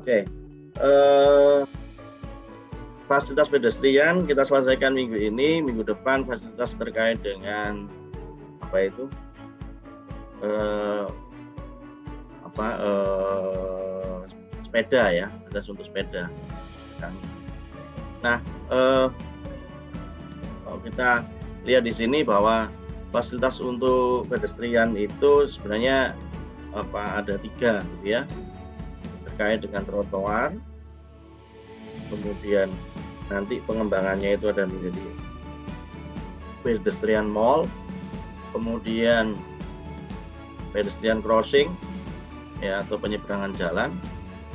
Oke, fasilitas pedestrian kita selesaikan minggu ini. Minggu depan fasilitas terkait dengan apa itu sepeda ya, fasilitas untuk sepeda. Nah, kalau kita lihat di sini bahwa fasilitas untuk pedestrian itu sebenarnya ada 3 gitu ya, terkait dengan trotoar, kemudian nanti pengembangannya itu ada menjadi pedestrian mall, kemudian pedestrian crossing ya, atau penyeberangan jalan,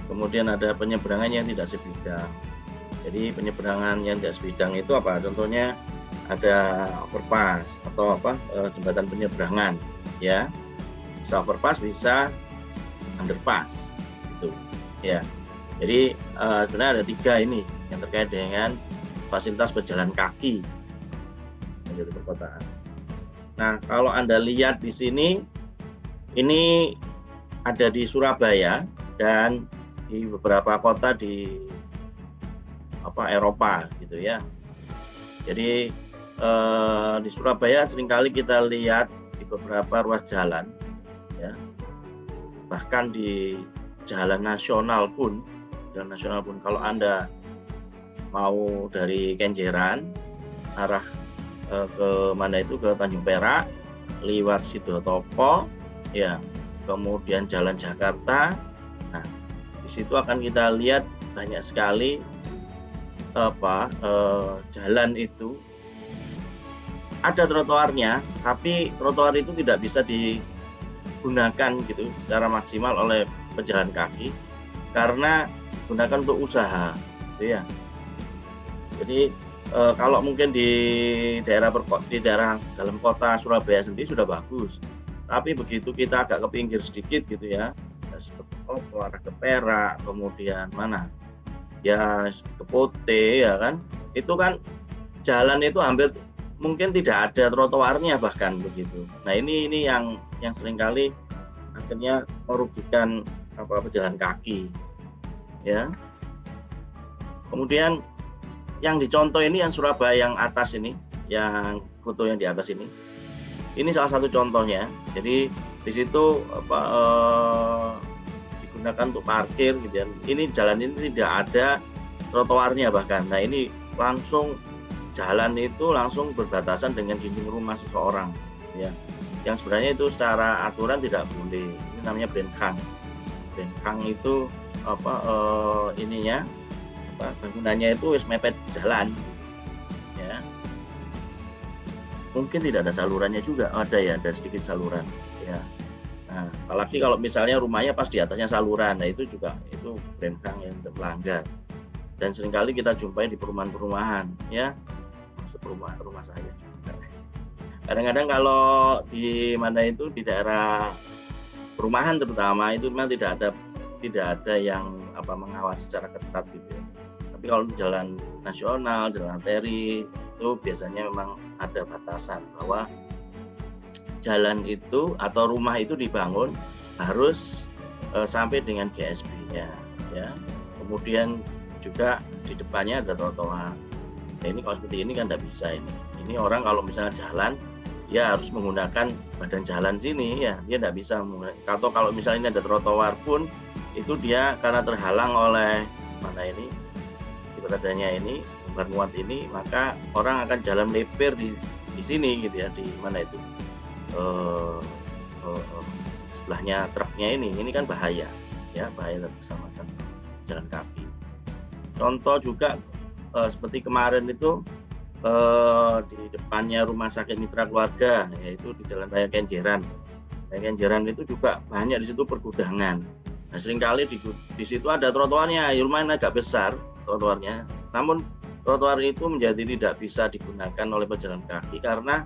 kemudian ada penyeberangan yang tidak sebidang. Jadi penyeberangan yang tidak sebidang itu apa? Contohnya ada overpass atau jembatan penyeberangan ya, bisa overpass, bisa underpass gitu ya. Jadi sebenarnya ada 3 ini yang terkait dengan fasilitas pejalan kaki menjadi perkotaan. Nah, kalau Anda lihat di sini, ini ada di Surabaya dan di beberapa kota di Eropa gitu ya. Jadi di Surabaya seringkali kita lihat di beberapa ruas jalan ya, bahkan di jalan nasional pun kalau Anda mau dari Kenjeran arah ke mana itu, ke Tanjung Perak lewat Sidotopo ya, kemudian jalan Jakarta. Nah, di situ akan kita lihat banyak sekali jalan itu ada trotoarnya, tapi trotoar itu tidak bisa digunakan gitu secara maksimal oleh pejalan kaki karena digunakan untuk usaha gitu ya. Jadi kalau mungkin di daerah dalam kota Surabaya sendiri sudah bagus, tapi begitu kita agak ke pinggir sedikit gitu ya, seperti arah ke Perak, kemudian mana ya ke Pote ya kan, itu kan jalan itu hampir mungkin tidak ada trotoarnya bahkan begitu. Nah ini yang seringkali akhirnya merugikan pejalan kaki ya. Kemudian yang dicontoh ini yang Surabaya yang atas ini, yang foto yang di atas ini salah satu contohnya. Jadi di situ digunakan untuk parkir gitu ya. Ini jalan ini tidak ada trotoarnya bahkan. Nah ini langsung jalan itu langsung berbatasan dengan dinding rumah seseorang ya, yang sebenarnya itu secara aturan tidak boleh. Ini namanya benkang. Benkang itu bangunannya itu mepet jalan ya. Mungkin tidak ada salurannya juga, ada sedikit saluran ya. Nah, apalagi kalau misalnya rumahnya pas di atasnya saluran, nah itu juga itu benkang yang melanggar. Dan seringkali kita jumpai di perumahan-perumahan ya, masuk rumah saya juga. Kadang-kadang kalau di mana itu di daerah perumahan terutama itu memang tidak ada yang mengawasi secara ketat gitu ya. Tapi kalau di jalan nasional, jalan arteri itu biasanya memang ada batasan bahwa jalan itu atau rumah itu dibangun harus sampai dengan GSB-nya ya. Kemudian juga di depannya ada trotoar. Nah ini kalau seperti ini kan tidak bisa ini. Ini orang kalau misalnya jalan dia harus menggunakan badan jalan sini ya, dia tidak bisa menggunakan. Atau kalau misalnya ini ada trotoar pun itu dia karena terhalang oleh mana ini di beradanya ini bongkar muat ini, maka orang akan jalan melipir di sini gitu ya, di mana itu sebelahnya truknya ini kan bahaya ya, bahaya keselamatan jalan kaki. Contoh juga seperti kemarin itu di depannya Rumah Sakit Mitra Keluarga, yaitu di Jalan Raya Kenjeran. Raya Kenjeran itu juga banyak di situ pergudangan. Nah, seringkali di situ ada trotoarnya, lumayan agak besar trotoarnya. Namun trotoar itu menjadi tidak bisa digunakan oleh pejalan kaki karena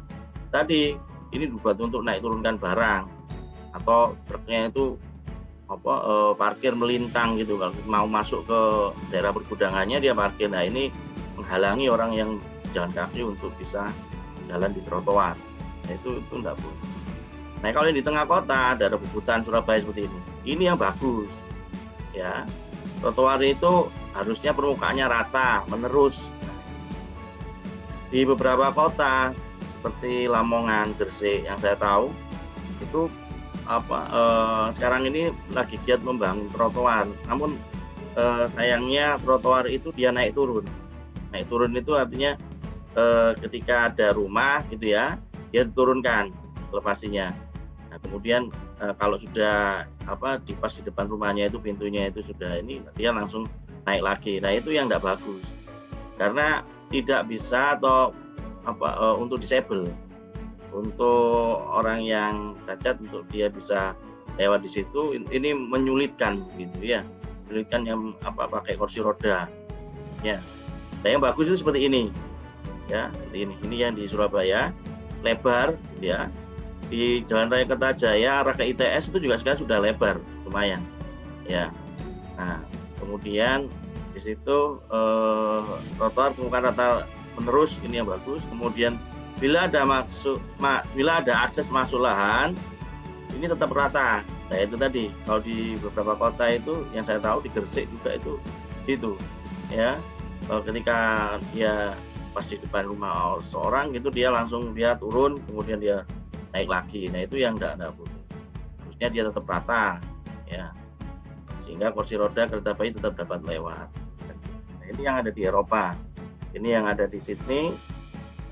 tadi ini dibuat untuk naik turunkan barang atau truknya itu parkir melintang gitu. Kalau mau masuk ke daerah pergudangannya dia parkir. Nah ini menghalangi orang yang jalan kaki untuk bisa jalan di trotoar. Nah itu enggak boleh. Nah kalau di tengah kota ada rebutan Surabaya seperti ini yang bagus ya. Trotoar itu harusnya permukaannya rata, menerus. Di beberapa kota seperti Lamongan, Gresik yang saya tahu itu sekarang ini lagi giat membangun trotoar. Namun sayangnya trotoar itu dia naik turun. Naik turun itu artinya ketika ada rumah gitu ya, dia diturunkan elevasinya. Nah, kemudian kalau sudah di pas di depan rumahnya itu pintunya itu sudah ini, dia langsung naik lagi. Nah, itu yang tidak bagus. Karena tidak bisa atau untuk disable, untuk orang yang cacat untuk dia bisa lewat di situ, ini menyulitkan gitu ya. Menyulitkan yang pakai kursi roda. Ya. Nah, yang bagus itu seperti ini. Ya, seperti ini. Ini yang di Surabaya, lebar gitu ya. Di Jalan Raya Kertajaya arah ke ITS itu juga sekarang sudah lebar, lumayan. Ya. Nah, kemudian di situ trotoar permukaan rata menerus, ini yang bagus. Kemudian bila ada akses masuk lahan, ini tetap rata. Nah, itu tadi kalau di beberapa kota itu yang saya tahu di Gresik juga itu ya, ketika dia pas di depan rumah seorang gitu, dia langsung turun, kemudian dia naik lagi. Nah, itu yang enggak boleh. Harusnya dia tetap rata ya, sehingga kursi roda kereta api tetap dapat lewat. Nah, ini yang ada di Eropa, ini yang ada di Sydney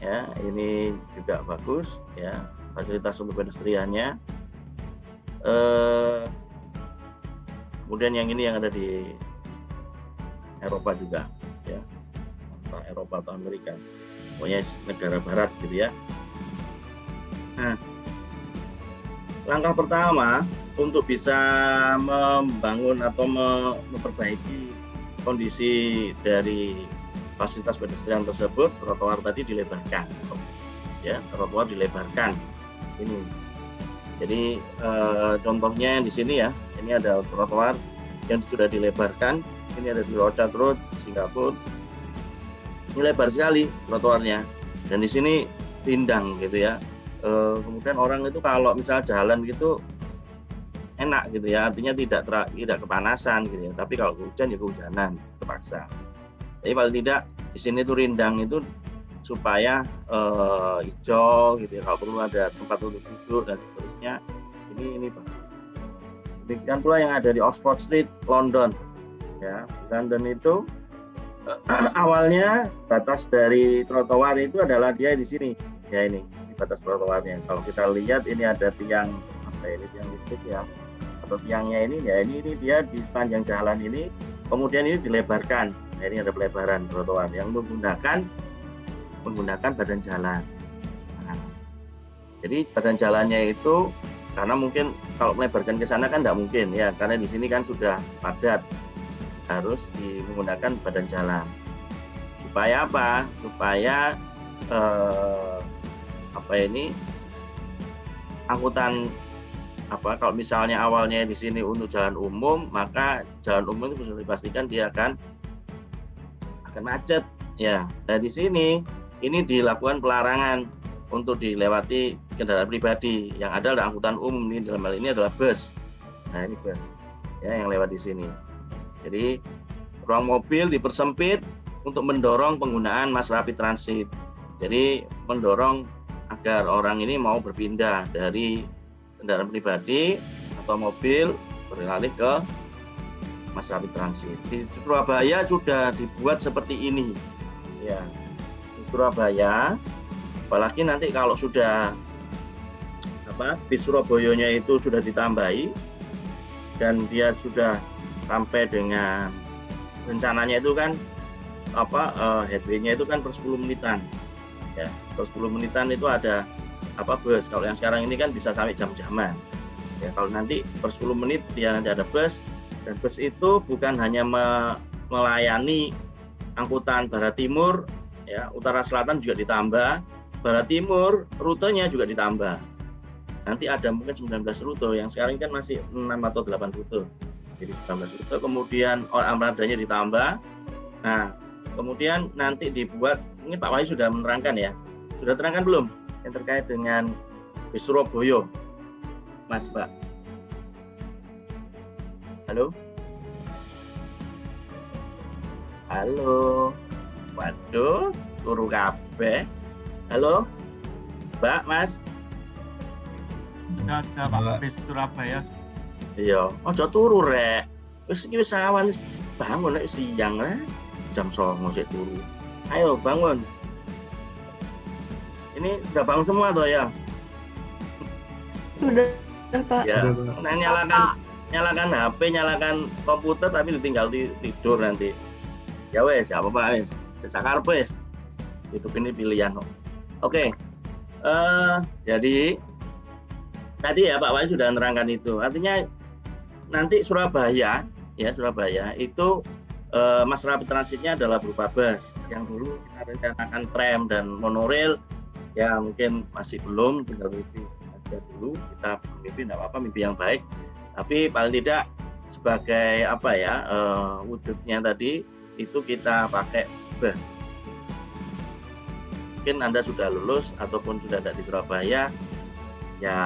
ya, ini juga bagus ya, fasilitas untuk pedestriannya. Kemudian yang ini yang ada di Eropa juga ya, Eropa atau Amerika, pokoknya negara barat gitu ya. Nah, langkah pertama untuk bisa membangun atau memperbaiki kondisi dari fasilitas pedestrian tersebut, trotoar tadi dilebarkan ya, trotoar dilebarkan ini. Jadi contohnya di sini ya, ini ada trotoar yang sudah dilebarkan, ini ada di Orchard Road, Singapura. Ini lebar sekali trotoarnya, dan di sini rindang gitu ya. Kemudian orang itu kalau misalnya jalan gitu enak gitu ya, artinya tidak kepanasan gitu ya. Tapi kalau hujan ya kehujanan terpaksa. Tapi paling tidak di sini tuh rindang itu supaya hijau gitu ya. Kalau perlu ada tempat untuk duduk dan seterusnya. Ini Pak. Demikian pula yang ada di Oxford Street, London. Ya, London itu awalnya batas dari trotoar itu adalah dia di sini. Ya, ini batas trotoarnya. Kalau kita lihat ini ada tiang tiang listrik ya. Atau tiangnya ini ya, ini dia di sepanjang jalan ini. Kemudian ini dilebarkan. Nah, ini ada pelebaran trotoar yang menggunakan badan jalan. Nah, jadi badan jalannya itu karena mungkin kalau melebarkan ke sana kan tidak mungkin ya, karena di sini kan sudah padat, harus menggunakan badan jalan. Supaya apa? Supaya angkutan kalau misalnya awalnya di sini untuk jalan umum, maka jalan umum itu bisa dipastikan dia akan macet ya. Nah, di sini ini dilakukan pelarangan untuk dilewati kendaraan pribadi, yang ada adalah angkutan umum. Ini dalam hal ini adalah bus. Nah, ini bus ya yang lewat di sini. Jadi ruang mobil dipersempit untuk mendorong penggunaan mass rapid transit. Jadi mendorong agar orang ini mau berpindah dari kendaraan pribadi atau mobil beralih ke mass rapid transit. Di Surabaya sudah dibuat seperti ini ya. Di Surabaya, apalagi nanti kalau sudah di Surabayanya itu sudah ditambahi dan dia sudah sampai dengan rencananya itu kan headway-nya itu kan per 10 menitan ya, per 10 menitan itu ada bus. Kalau yang sekarang ini kan bisa sampai jam-jaman ya. Kalau nanti per 10 menit dia nanti ada bus, dan bus itu bukan hanya melayani angkutan barat timur ya, utara selatan juga ditambah, barat timur rutenya juga ditambah. Nanti ada mungkin 19 rute, yang sekarang kan masih 6 atau 8 rute. Jadi 19 rute, kemudian armadanya ditambah. Nah, kemudian nanti dibuat, ini Pak Wahyu sudah menerangkan ya. Sudah terangkan belum yang terkait dengan bis Surabaya, Mas Pak? Halo? Halo. Waduh, turu kabeh. Halo, Mbak, Mas. Sudah Pak, bis Surabaya. Iya, aja turu rek. Wis iki wis awan, bangun nek siang rek. Jam 09.00 sik turu. Ayo bangun. Ini udah bangun semua toh ya? Sudah, Pak. Ya. Udah, Pak. Nah, nyalakan HP, nyalakan komputer tapi ditinggal tidur nanti. Ya wes, ya apa-apa wes. Sesakar wes. YouTube ini pilihan kok. Oke. Jadi tadi ya Pak Wahyu sudah menerangkan itu. Artinya nanti Surabaya itu mass rapid transitnya adalah berupa bus. Yang dulu kita rencanakan tram dan monorail, ya mungkin masih belum, tinggal mimpi aja dulu. Kita mimpi tidak apa-apa, mimpi yang baik. Tapi paling tidak sebagai wujudnya tadi itu kita pakai bus. Mungkin Anda sudah lulus ataupun sudah ada di Surabaya, ya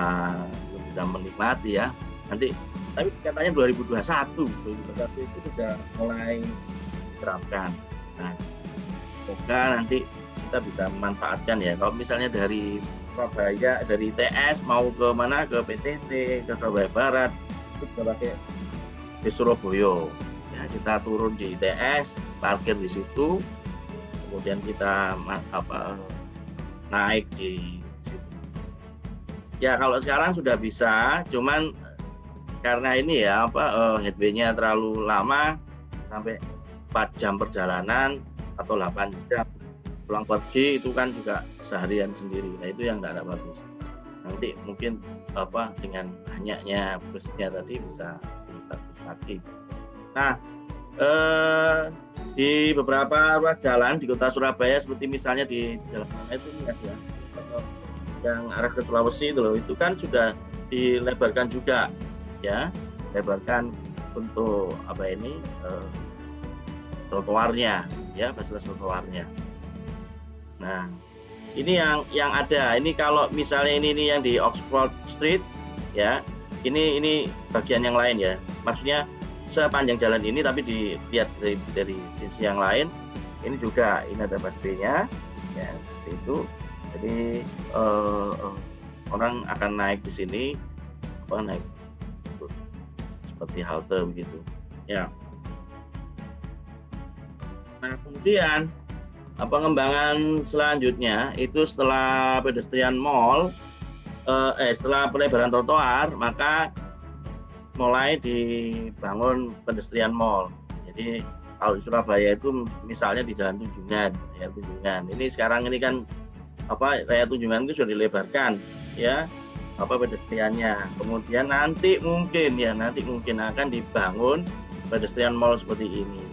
belum bisa menikmati ya. Nanti tapi katanya 2021 itu sudah mulai diterapkan. Nah, semoga nanti kita bisa memanfaatkan ya. Kalau misalnya dari Surabaya, dari ITS mau ke mana, ke PTC, ke Surabaya Barat, itu bisa pakai di Surabaya. Ya, kita turun di ITS, parkir di situ, kemudian kita naik di situ. Ya kalau sekarang sudah bisa, cuman karena ini ya headway-nya terlalu lama, sampai 4 jam perjalanan atau 8 jam pulang pergi, itu kan juga seharian sendiri. Nah itu yang tidak bagus. Nanti mungkin dengan banyaknya busnya tadi bisa lebih bagus lagi. Nah di beberapa ruas jalan di kota Surabaya, seperti misalnya di jalan mana itu ya, yang arah ke Sulawesi itu kan sudah dilebarkan juga ya, lebarkan untuk trotoarnya ya, fasilitas trotoarnya. Nah ini yang ada ini, kalau misalnya ini yang di Oxford Street ya, ini bagian yang lain ya, maksudnya sepanjang jalan ini tapi dilihat dari sisi yang lain, ini juga ini ada busway-nya ya, seperti itu. Jadi orang akan naik di sini, naik seperti halte begitu ya. Nah kemudian pengembangan selanjutnya itu setelah pedestrian mall, setelah pelebaran trotoar, maka mulai dibangun pedestrian mall. Jadi kalau di Surabaya itu misalnya di Jalan Tunjungan, ya Tunjungan. Ini sekarang ini kan raya Tunjungan itu sudah dilebarkan ya, pedestriannya. Kemudian nanti mungkin akan dibangun pedestrian mall seperti ini.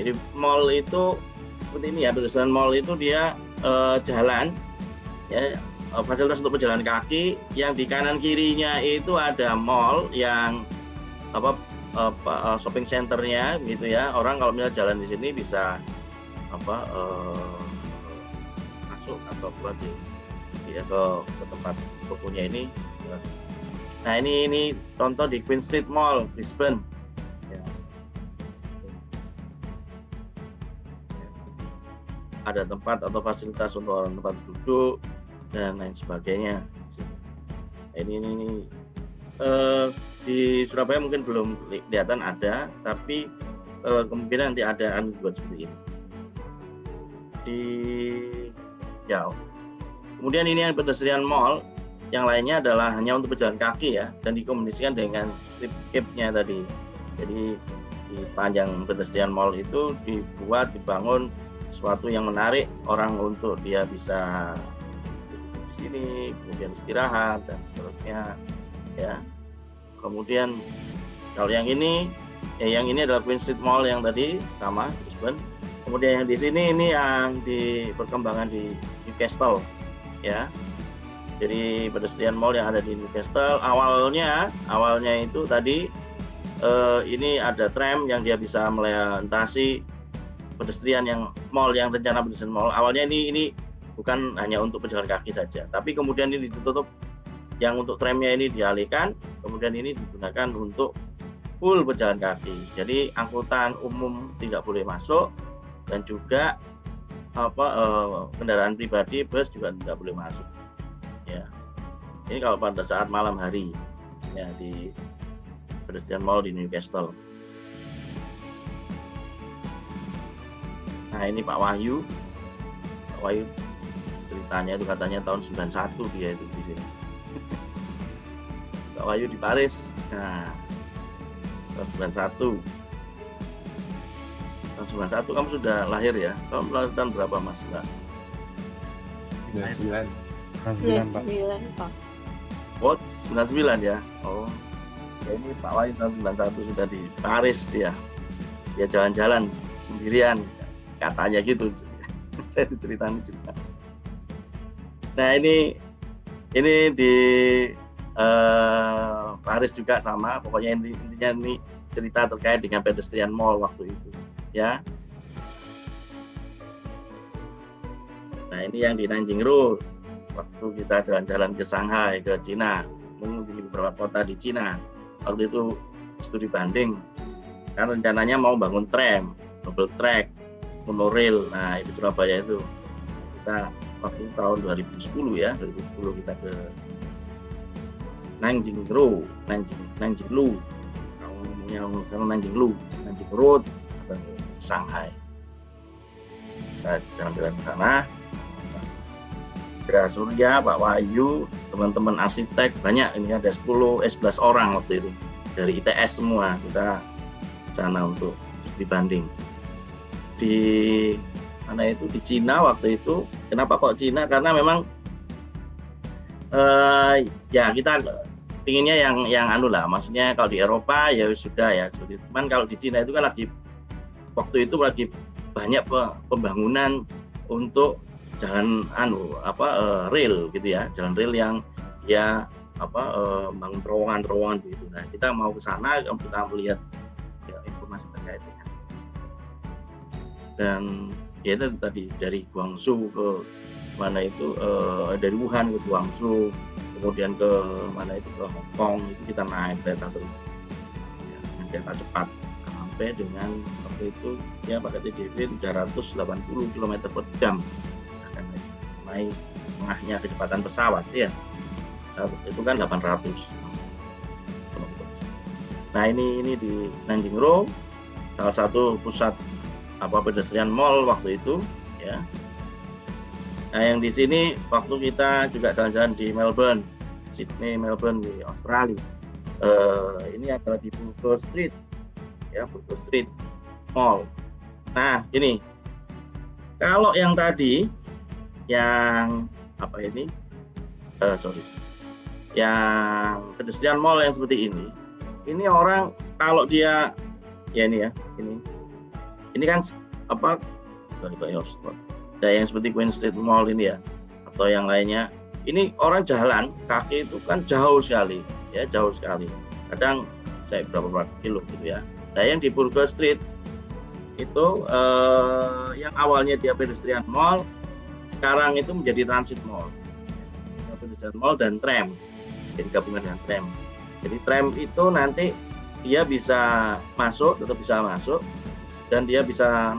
Jadi mall itu seperti ini ya, pedestrian mall itu dia jalan ya, fasilitas untuk pejalan kaki, yang di kanan kirinya itu ada mall yang shopping centernya gitu ya. Orang kalau misalnya jalan di sini bisa masuk atau keluar ke tempat tokonya ini. Nah ini contoh di Queen Street Mall Brisbane ya. Ada tempat atau fasilitas untuk orang, tempat duduk dan lain sebagainya. Nah, ini di Surabaya mungkin belum kelihatan ada, tapi kemungkinan nanti ada buat seperti ini. Kemudian ini yang pedestrian mall, yang lainnya adalah hanya untuk pejalan kaki ya, dan dikomunikasikan dengan streetscape-nya tadi. Jadi di sepanjang pedestrian mall itu dibangun sesuatu yang menarik orang untuk dia bisa di sini, kemudian istirahat dan seterusnya ya. Kemudian kalau yang ini adalah Queen Street Mall yang tadi sama Brisbane. Kemudian yang di sini ini yang di perkembangan di Newcastle ya. Jadi pedestrian mall yang ada di Newcastle awalnya itu tadi ini ada tram yang dia bisa melintasi pedestrian yang mall, yang rencana pedestrian mall. Awalnya ini bukan hanya untuk pejalan kaki saja, tapi kemudian ini ditutup, yang untuk tramnya ini dialihkan, kemudian ini digunakan untuk full pejalan kaki. Jadi angkutan umum tidak boleh masuk, dan juga kendaraan pribadi, bus juga tidak boleh masuk. Ya, ini kalau pada saat malam hari ya di pedestrian mall di Newcastle. Nah ini Pak Wahyu ceritanya itu katanya tahun 91 dia itu di sini. Pak Wahyu di Paris. Nah, tahun 91. Tahun 91 kamu sudah lahir ya? Kamu lahir tahun berapa Mas Mbak? 99 Pak. Oh, 99 ya? Oh, ya ini Pak Wahyu tahun 91 sudah di Paris dia. Dia jalan-jalan sendirian, katanya gitu. Saya diceritain juga. Nah ini di Paris juga sama, pokoknya intinya ini cerita terkait dengan pedestrian mall waktu itu, ya. Nah ini yang di Nanjing Road, waktu kita jalan-jalan ke Shanghai, ke Cina, mengunjungi beberapa kota di Cina. Waktu itu studi banding, kan rencananya mau bangun tram, double track, monorail. Nah di Surabaya itu kita waktu tahun 2010 ya, 2010 kita ke Nanjing Road, Nanjing Lu, yang sama Nanjing Lu, Nanjing Road, atau Shanghai. Kita jalan-jalan ke sana. Indra Surya, Pak Wahyu, teman-teman arsitek banyak, ini ada 11 orang waktu itu dari ITS semua, kita sana untuk dibanding di mana itu di Cina waktu itu. Kenapa kok Cina? Karena memang ya kita pinginnya yang anu lah, maksudnya kalau di Eropa ya sudah ya, cuman kalau di Cina itu kan lagi waktu itu lagi banyak pembangunan untuk jalan rel gitu ya, jalan rel yang ya bangun terowongan gitu. Nah kita mau ke sana, kita melihat ya, informasi terkait dengan, dan ya itu tadi dari Guangzhou ke mana itu dari Wuhan ke Guangzhou, kemudian ke mana itu ke Hong Kong, itu kita naik kereta terus ya, kereta cepat sampai dengan waktu itu ya pakai TGV 380 km per jam, akan naik setengahnya kecepatan pesawat ya, itu kan 800 km. Nah ini di Nanjing Road, salah satu pusat pedestrian mall waktu itu ya. Nah yang di sini waktu kita juga jalan-jalan di Melbourne, Sydney, Melbourne di Australia. Ini adalah di Burger Street, ya Burger Street Mall. Nah ini kalau yang tadi yang yang pedestrian mall yang seperti ini orang kalau dia ya ini ya ini kan Nah, yang seperti Queen Street Mall ini ya, atau yang lainnya, ini orang jalan kaki itu kan jauh sekali, ya jauh sekali. Kadang saya berapa kilo gitu ya. Nah, yang di Burger Street itu yang awalnya dia pedestrian mall, sekarang itu menjadi transit mall. Pedestrian mall dan tram, jadi gabungan dengan tram. Jadi tram itu nanti dia bisa masuk, tetap bisa masuk, dan dia bisa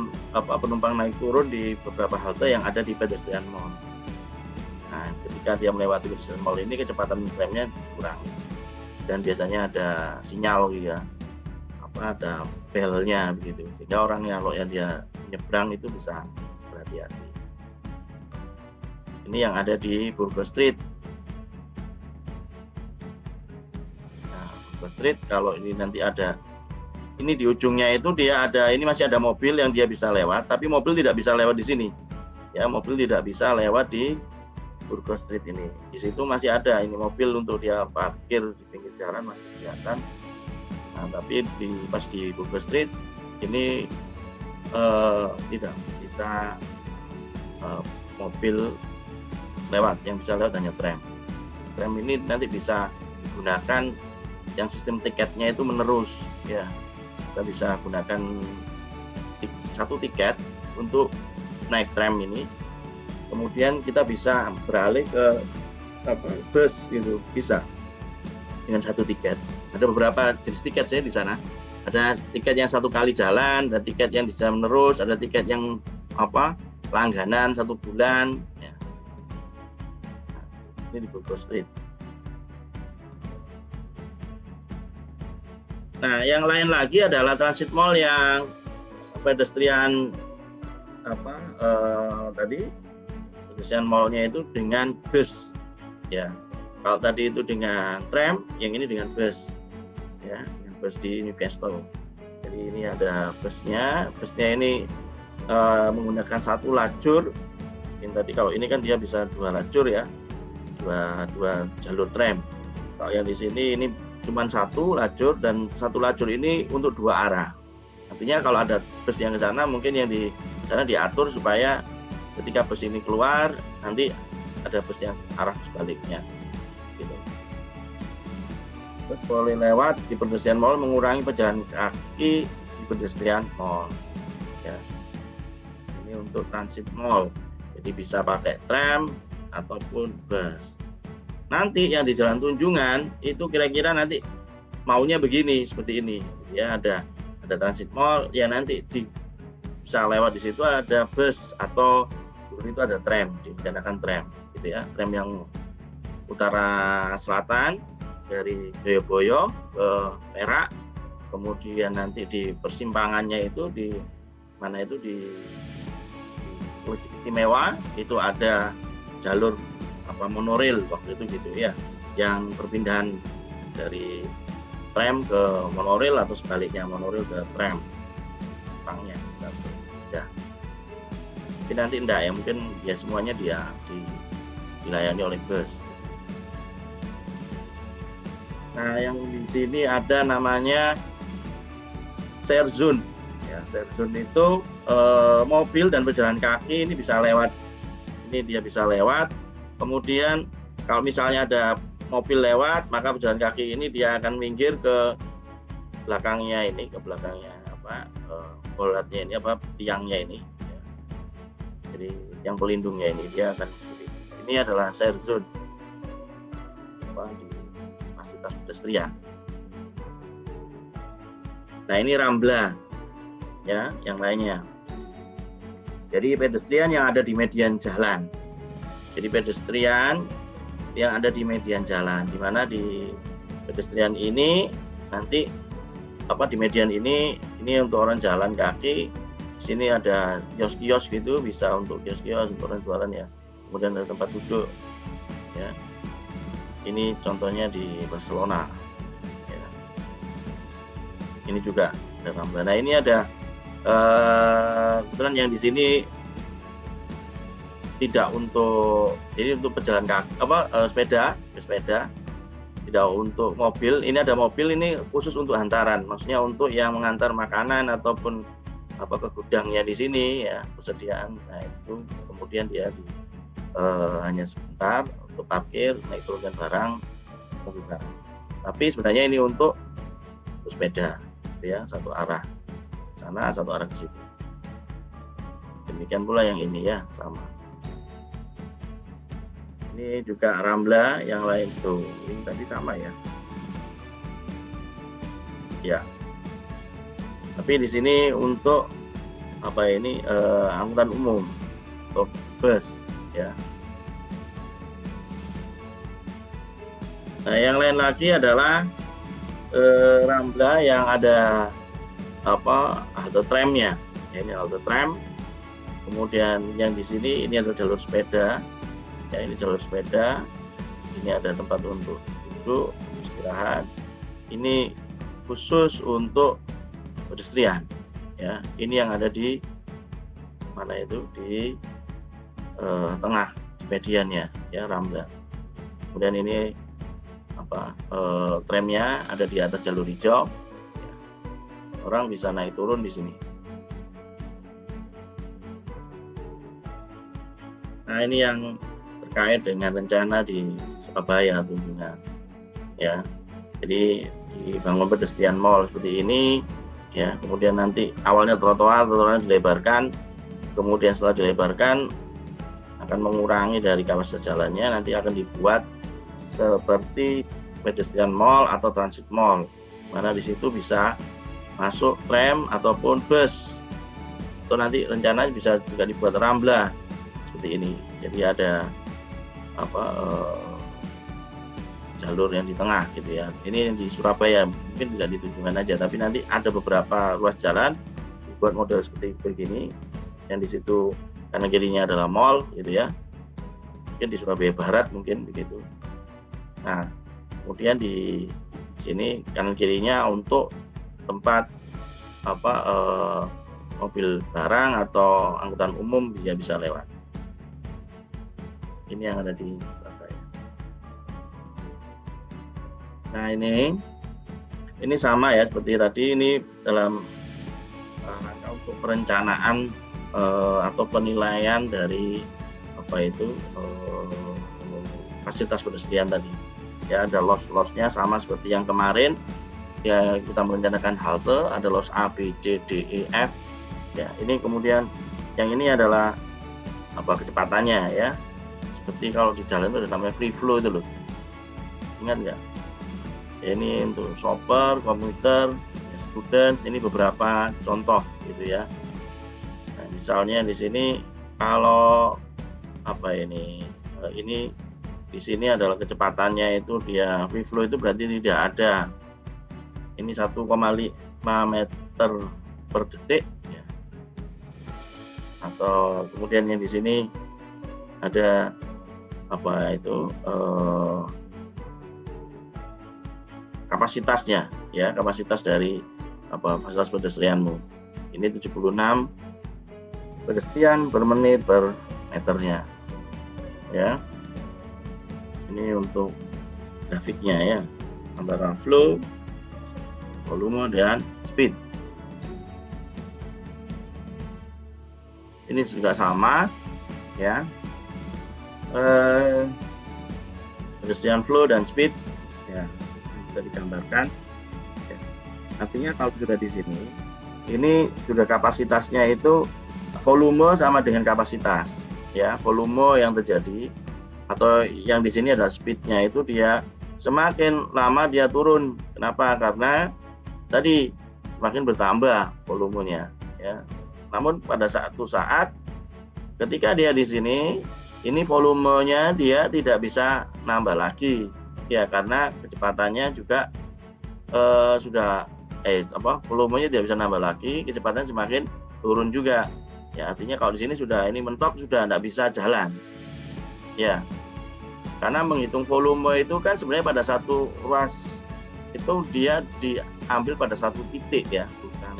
penumpang naik turun di beberapa halte yang ada di pedestrian mall. Nah, ketika dia melewati pedestrian mall ini kecepatan tramnya kurang, dan biasanya ada sinyal ya, ada belnya begitu, sehingga orang yang dia nyebrang itu bisa berhati-hati. Ini yang ada di Burger Street. Nah, Burger Street kalau ini nanti ada. Ini di ujungnya itu dia ada, ini masih ada mobil yang dia bisa lewat, tapi mobil tidak bisa lewat di sini. Ya, mobil tidak bisa lewat di Burger Street ini. Di situ masih ada ini mobil untuk dia parkir di pinggir jalan masih kelihatan. Nah, tapi pas di Burger Street ini tidak bisa mobil lewat, yang bisa lewat hanya tram. Tram ini nanti bisa digunakan yang sistem tiketnya itu menerus, ya. Kita bisa gunakan satu tiket untuk naik tram ini, kemudian kita bisa beralih ke bus gitu, bisa dengan satu tiket. Ada beberapa jenis tiket saya di sana, Ada tiket yang 1 kali jalan, ada tiket yang bisa menerus, ada tiket yang langganan 1 bulan. Ya. Ini di Bogor Street. Nah, yang lain lagi adalah transit mall yang pedestrian tadi pedestrian mallnya itu dengan bus. Ya, kalau tadi itu dengan tram, yang ini dengan bus. Ya, dengan bus di Newcastle. Jadi ini ada busnya ini menggunakan 1 lajur. Yang tadi kalau ini kan dia bisa 2 lajur ya, dua jalur tram. Kalau yang di sini ini cuma 1 lajur, dan 1 lajur ini untuk 2 arah. Artinya kalau ada bus yang ke sana, mungkin yang di sana diatur supaya ketika bus ini keluar nanti ada bus yang arah sebaliknya. Gitu. Terus boleh lewat di pedestrian mall, mengurangi pejalan kaki di pedestrian mall. Ya. Ini untuk transit mall. Jadi bisa pakai tram ataupun bus. Nanti yang di Jalan Tunjungan itu kira-kira nanti maunya begini, seperti ini. Ya, ada transit mall, ya nanti bisa lewat di situ ada bus atau itu ada tram, digunakan tram, gitu ya. Tram yang utara selatan dari Joyoboyo ke Perak, kemudian nanti di persimpangannya itu di mana itu di Polisi Istimewa itu ada jalur monorail waktu itu gitu ya, yang perpindahan dari tram ke monorail atau sebaliknya monorail ke tram, pangnya ya. Tapi nanti enggak ya, mungkin ya semuanya dilayani oleh bus. Nah, yang di sini ada namanya share zone. Ya, share zone itu mobil dan pejalan kaki ini bisa lewat. Ini dia bisa lewat. Kemudian kalau misalnya ada mobil lewat, maka pejalan kaki ini dia akan minggir ke belakangnya ini, ke belakangnya bolatnya ini tiangnya ini. Ya. Jadi yang pelindungnya ini dia akan ini adalah share zone di fasilitas pedestrian. Nah, ini Rambla ya, yang lainnya. Jadi pedestrian yang ada di median jalan. Jadi pedestrian yang ada di median jalan, di mana di pedestrian ini nanti di median ini untuk orang jalan kaki. Di sini ada kios-kios gitu, bisa untuk kios-kios untuk orang jualan ya. Kemudian ada tempat duduk. Ya. Ini contohnya di Barcelona. Ya. Ini juga ada Rambla. Nah, ini ada kebetulan yang di sini tidak untuk pejalan kaki sepeda, tidak untuk mobil. Ini ada mobil, ini khusus untuk hantaran, maksudnya untuk yang mengantar makanan ataupun ke gudangnya di sini ya, persediaan. Nah, itu kemudian dia hanya sebentar untuk parkir, naik turunkan barang, mobil barang. Tapi sebenarnya ini untuk sepeda ya, 1 arah sana, 1 arah ke situ. Demikian pula yang ini ya, sama. Ini juga Rambla, yang lain tuh. Ini tadi sama ya. Ya. Tapi di sini untuk angkutan umum, untuk bus ya. Nah, yang lain lagi adalah Rambla yang ada halte tramnya. Ya, ini halte tram. Kemudian yang di sini ini ada jalur sepeda. Ya, ini jalur sepeda. Ini ada tempat untuk duduk, istirahat. Ini khusus untuk pedestrian. Ya, ini yang ada di mana itu di tengah di mediannya ya, Rambla. Kemudian ini tramnya ada di atas jalur hijau. Ya. Orang bisa naik turun di sini. Nah, ini yang terkait dengan rencana di Surabaya Tunjungan ya. Jadi dibangun pedestrian mall seperti ini ya, kemudian nanti awalnya trotoarnya dilebarkan, kemudian setelah dilebarkan akan mengurangi dari kapasitas jalannya, nanti akan dibuat seperti pedestrian mall atau transit mall, mana di situ bisa masuk tram ataupun bus, atau nanti rencananya bisa juga dibuat rambla seperti ini. Jadi ada jalur yang di tengah gitu ya. Ini yang di Surabaya, mungkin tidak di Tunjungan aja, tapi nanti ada beberapa ruas jalan dibuat model seperti begini, yang di situ kanan kirinya adalah mall gitu ya. Mungkin di Surabaya Barat mungkin begitu. Nah, kemudian di sini kanan kirinya untuk tempat mobil barang atau angkutan umum bisa lewat. Ini yang ada di Surabaya. Nah, ini sama ya seperti tadi, ini dalam rangka untuk perencanaan atau penilaian dari fasilitas pedestrian tadi. Ya, ada loss-nya sama seperti yang kemarin. Ya, kita merencanakan halte, ada loss A, B, C, D, E, F. Ya, ini kemudian yang ini adalah kecepatannya ya. Seperti kalau di jalan itu ada namanya free flow itu loh. Ingat nggak? Ya, ini untuk shopper, komuter, student, ini beberapa contoh gitu ya. Nah, misalnya di sini kalau ini di sini adalah kecepatannya itu dia free flow itu berarti tidak ada. Ini 1,5 meter per detik ya. Atau kemudian yang di sini ada kapasitasnya ya, kapasitas dari fasilitas pedestrianmu. Ini 76 pedestrian per menit per meternya ya. Ini untuk grafiknya ya, antara flow, volume, dan speed. Ini juga sama ya, pedestrian flow dan speed ya, bisa digambarkan ya. Artinya kalau sudah di sini, ini sudah kapasitasnya itu volume sama dengan kapasitas ya. Volume yang terjadi atau yang di sini adalah speednya, itu dia semakin lama dia turun. Kenapa? Karena tadi semakin bertambah volumenya ya. Namun pada satu saat ketika dia di sini, ini volumenya dia tidak bisa nambah lagi ya, karena kecepatannya juga volumenya tidak bisa nambah lagi, kecepatan semakin turun juga ya. Artinya kalau di sini sudah ini mentok, sudah tidak bisa jalan ya. Karena menghitung volume itu kan sebenarnya pada satu ruas itu dia diambil pada satu titik ya, bukan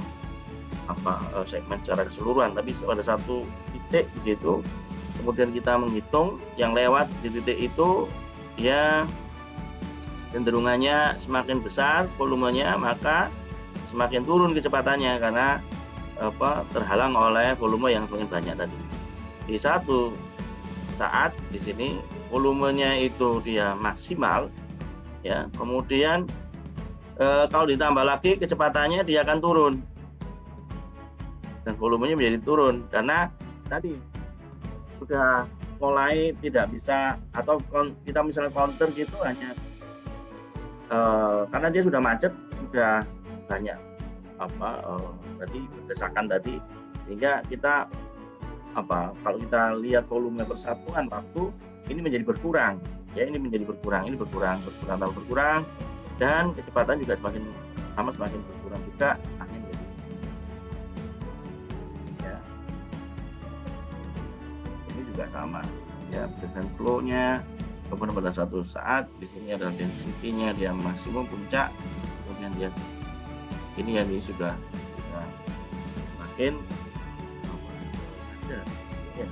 segmen secara keseluruhan, tapi pada satu titik begitu. Kemudian kita menghitung yang lewat di titik itu ya, cenderungannya semakin besar volumenya, maka semakin turun kecepatannya karena terhalang oleh volume yang semakin banyak tadi. Di satu saat di sini volumenya itu dia maksimal ya, kemudian kalau ditambah lagi kecepatannya dia akan turun dan volumenya menjadi turun karena tadi sudah mulai tidak bisa, atau kita misalnya counter gitu hanya karena dia sudah macet, sudah banyak tadi berdesakan tadi, sehingga kita kalau kita lihat volume persatuan waktu ini menjadi berkurang ya, ini menjadi berkurang, ini berkurang dan kecepatan juga semakin lama semakin berkurang juga, akhirnya ya. Ini juga sama ya, berdasarkan flow-nya. Kemudian pada satu saat di sini ada density-nya dia maksimum puncak, kemudian dia ini sudah semakin ada ya.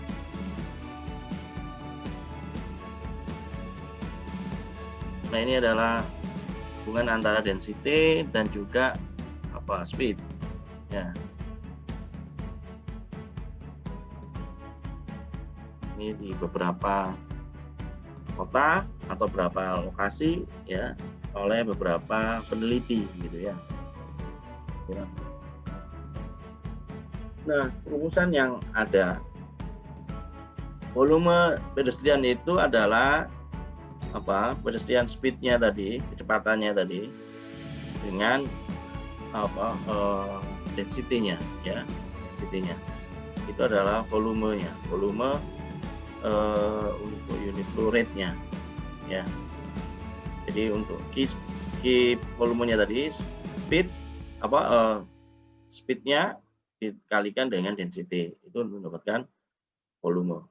Nah, ini adalah hubungan antara density dan juga speed ya. Ini di beberapa kota atau beberapa lokasi ya, oleh beberapa peneliti gitu ya. Nah, rumusan yang ada, volume pedestrian itu adalah pedestrian speed-nya tadi, kecepatannya tadi, dengan apa, density-nya ya, density-nya. Itu adalah volumenya, volume, untuk unit flow rate-nya ya. Jadi untuk key volumenya tadi speed apa, speed-nya dikalikan dengan density, itu mendapatkan volume.